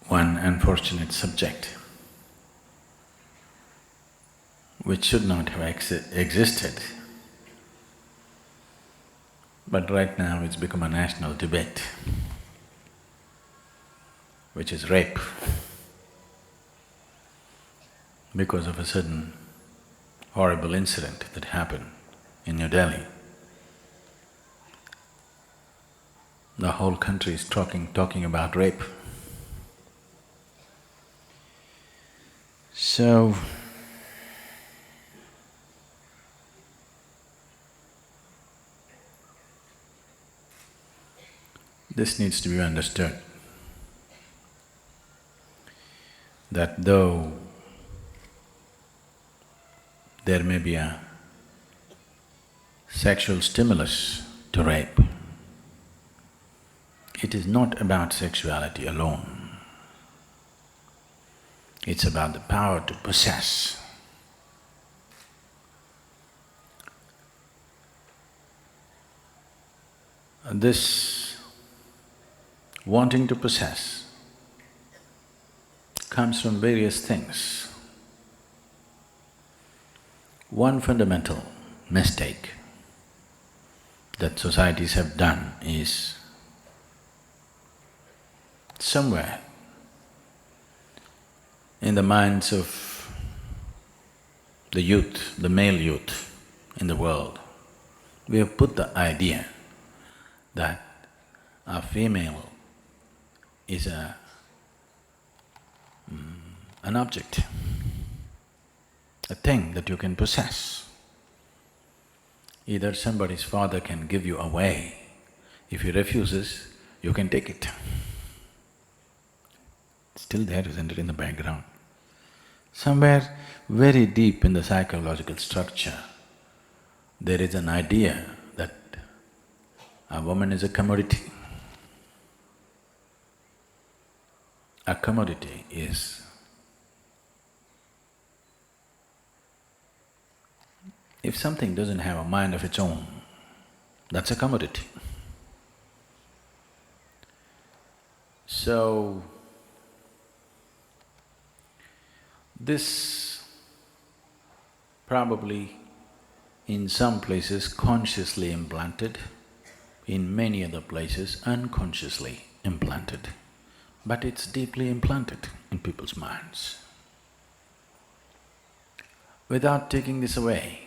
one unfortunate subject which should not have existed, but right now it's become a national debate, which is rape, because of a certain horrible incident that happened in New Delhi. The whole country is talking about rape. So, this needs to be understood, that though there may be a sexual stimulus to rape, it is not about sexuality alone. It's about the power to possess. This wanting to possess comes from various things. One fundamental mistake that societies have done is somewhere in the minds of the youth, the male youth in the world, we have put the idea that a female is an object, a thing that you can possess. Either somebody's father can give you away, if he refuses, you can take it. It's still there, isn't it, in the background? Somewhere very deep in the psychological structure, there is an idea that a woman is a commodity. A commodity is… if something doesn't have a mind of its own, that's a commodity. So, this probably in some places consciously implanted, in many other places unconsciously implanted, but it's deeply implanted in people's minds. Without taking this away,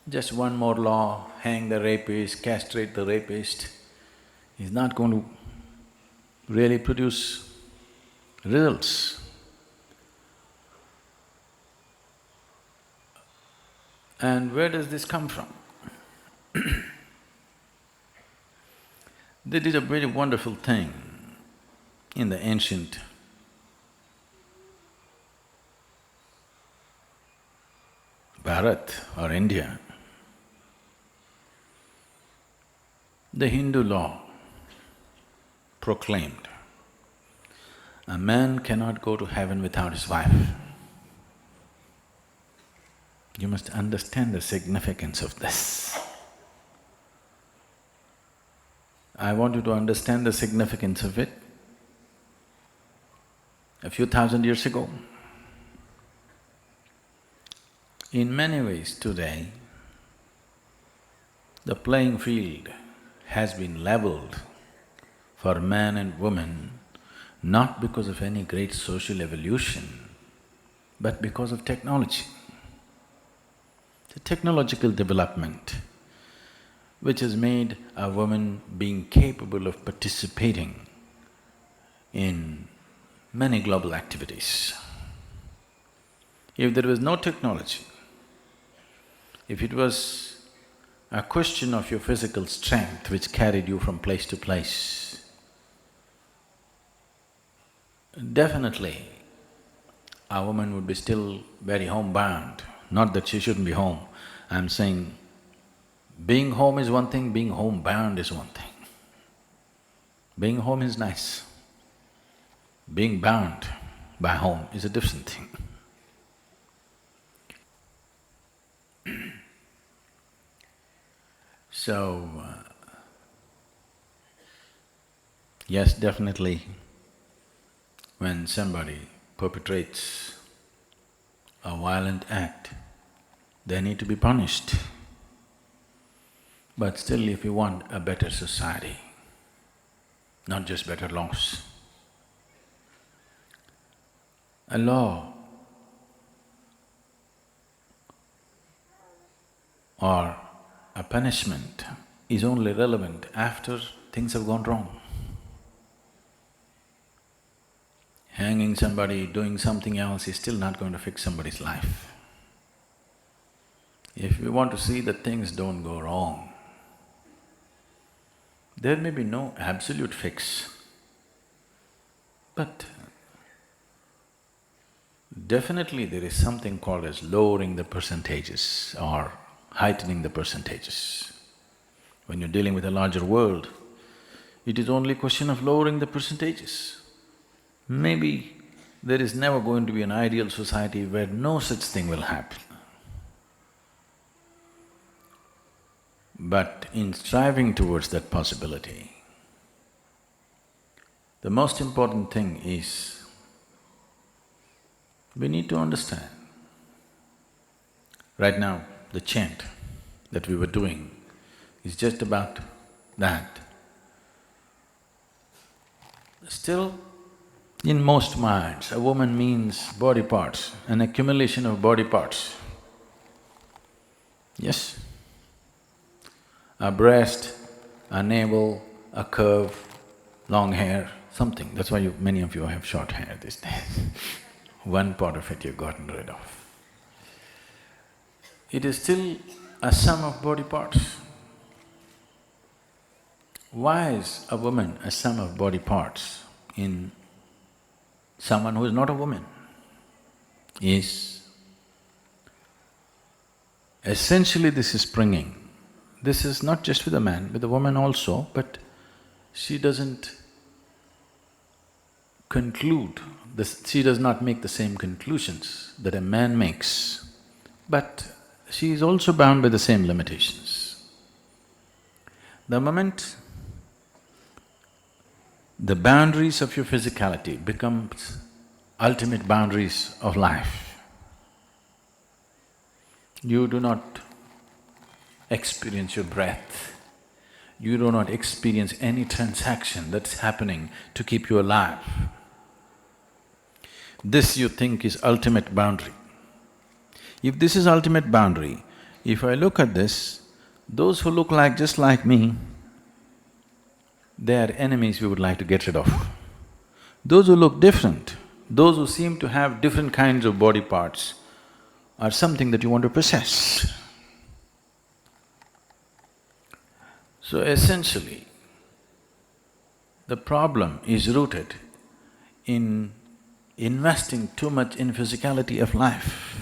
just one more law, hang the rapist, castrate the rapist, is not going to really produce results. And where does this come from? They did a very wonderful thing in the ancient Bharat or India. The Hindu law proclaimed, a man cannot go to heaven without his wife. You must understand the significance of this. I want you to understand the significance of it. A few thousand years ago, in many ways today, the playing field has been leveled for man and woman not because of any great social evolution, but because of technology. The technological development which has made a woman being capable of participating in many global activities. If there was no technology, if it was a question of your physical strength which carried you from place to place, definitely a woman would be still very homebound. Not that she shouldn't be home, I'm saying being home is one thing, being homebound is one thing. Being home is nice. Being bound by home is a different thing. So, yes, definitely When somebody perpetrates a violent act, they need to be punished. But still, if you want a better society, not just better laws, a law or a punishment is only relevant after things have gone wrong. Hanging somebody, doing something else is still not going to fix somebody's life. If we want to see that things don't go wrong, there may be no absolute fix, but definitely there is something called as lowering the percentages or heightening the percentages. When you're dealing with a larger world, it is only a question of lowering the percentages. Maybe there is never going to be an ideal society where no such thing will happen. But in striving towards that possibility, the most important thing is we need to understand. Right now, the chant that we were doing is just about that. Still, in most minds, a woman means body parts, an accumulation of body parts. Yes? A breast, a navel, a curve, long hair, something. That's why many of you have short hair these days. One part of it you've gotten rid of. It is still a sum of body parts. Why is a woman a sum of body parts in someone who is not a woman? Essentially this is springing. This is not just with a man, with a woman also, but she doesn't conclude, she does not make the same conclusions that a man makes, but she is also bound by the same limitations. The moment the boundaries of your physicality becomes ultimate boundaries of life, you do not experience your breath, you do not experience any transaction that's happening to keep you alive. This you think is ultimate boundary. If this is ultimate boundary, if I look at this, those who look just like me, they are enemies we would like to get rid of. Those who look different, those who seem to have different kinds of body parts, are something that you want to possess. So essentially, the problem is rooted in investing too much in physicality of life.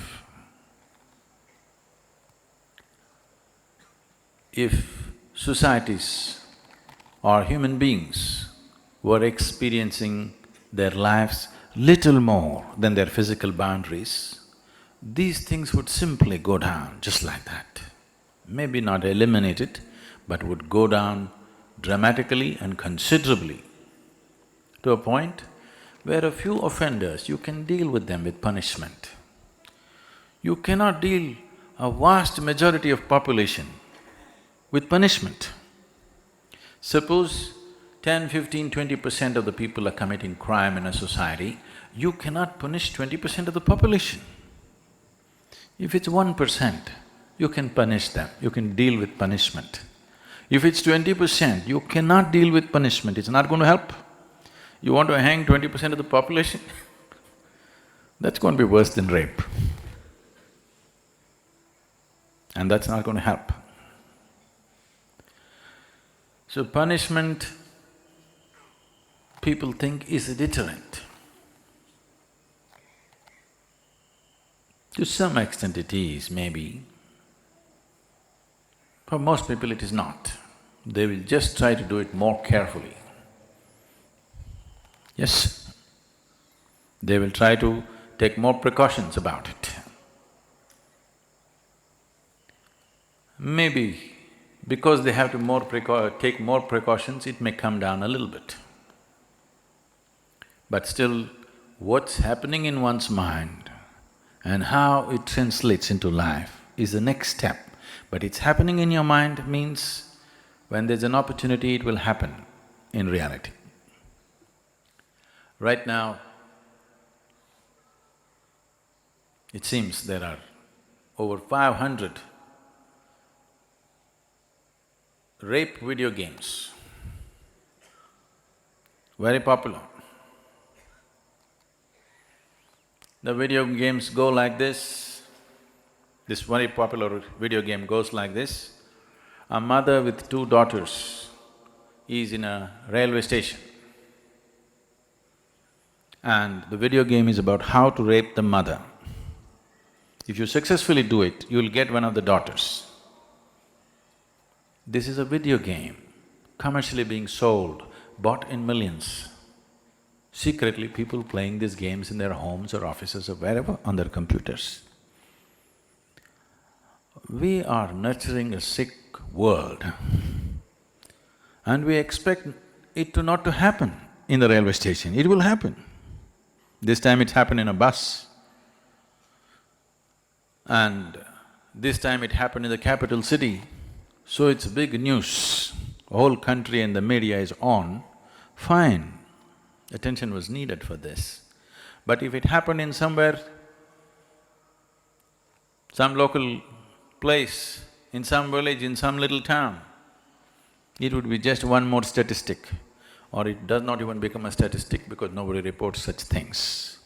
If societies or human beings were experiencing their lives little more than their physical boundaries, these things would simply go down just like that. Maybe not eliminated, but would go down dramatically and considerably to a point where a few offenders, you can deal with them with punishment. You cannot deal a vast majority of population with punishment. Suppose 10, 15, 20% of the people are committing crime in a society, you cannot punish 20% of the population. If it's 1%, you can punish them, you can deal with punishment. If it's 20%, you cannot deal with punishment, it's not going to help. You want to hang 20% of the population? That's going to be worse than rape. And that's not going to help. So punishment, people think, is a deterrent. To some extent it is, maybe. For most people it is not. They will just try to do it more carefully. Yes, they will try to take more precautions about it. Maybe because they have to take more precautions, it may come down a little bit. But still, What's happening in one's mind and how it translates into life is the next step. But it's happening in your mind means when there's an opportunity, it will happen in reality. Right now, it seems there are over 500 rape video games, very popular. The video games go like this very popular video game goes like this. A mother with two daughters is in a railway station, and the video game is about how to rape the mother. If you successfully do it, you'll get one of the daughters. This is a video game, commercially being sold, bought in millions. Secretly, people playing these games in their homes or offices or wherever on their computers. We are nurturing a sick world and we expect it to not to happen in the railway station. It will happen. This time it happened in a bus, and this time it happened in the capital city, so it's big news. The whole country and the media is on, fine. Attention was needed for this. But if it happened in somewhere, some local place, in some village, in some little town, it would be just one more statistic, or it does not even become a statistic because nobody reports such things.